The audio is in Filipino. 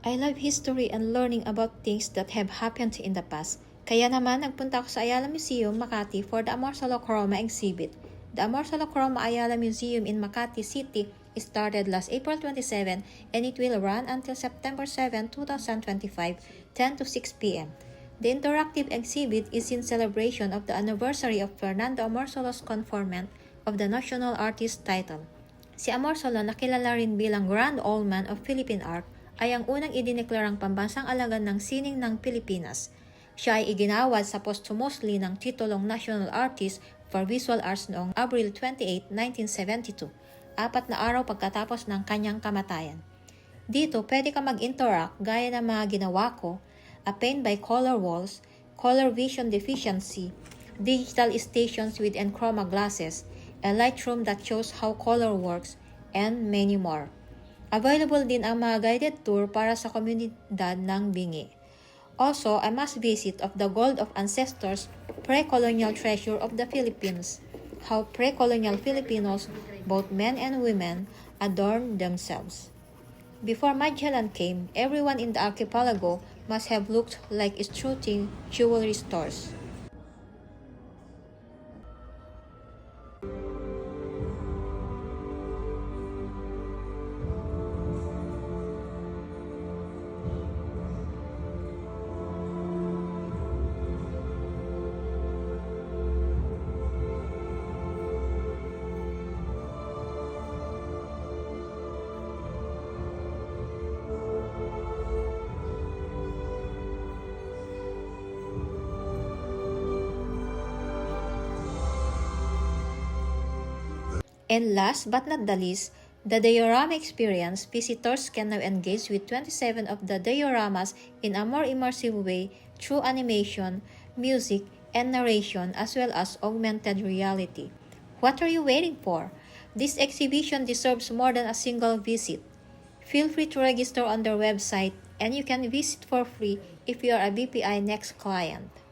I love history and learning about things that have happened in the past. Kaya naman nagpunta ako sa Ayala Museum, Makati for the Amorsolo Chroma exhibit. The Amorsolo Chroma Ayala Museum in Makati City started last April 27 and it will run until September 7, 2025, 10 to 6 p.m. The interactive exhibit is in celebration of the anniversary of Fernando Amorsolo's conferment of the National Artist title. Si Amorsolo, na kilala rin bilang Grand Old Man of Philippine Art, ay ang unang idineklarang pambansang alagad ng sining ng Pilipinas. Siya ay iginawad sa posthumously ng titulong National Artist for Visual Arts noong Abril 28, 1972, 4 na araw pagkatapos ng kanyang kamatayan. Dito, pwede ka mag-interact gaya ng mga ginawa ko, a paint by color walls, color vision deficiency, digital stations with enchroma glasses, a Lightroom that shows how color works, and many more. Available din ang mga guided tour para sa komunidad ng Bingi. Also, a must visit of the Gold of Ancestors, pre-colonial treasure of the Philippines. How pre-colonial Filipinos, both men and women, adorned themselves. Before Magellan came, everyone in the archipelago must have looked like strutting jewelry stores. And last but not the least, the diorama experience. Visitors can now engage with 27 of the dioramas in a more immersive way through animation, music, and narration as well as augmented reality. What are you waiting for? This exhibition deserves more than a single visit. Feel free to register on their website and you can visit for free if you are a BPI Next client.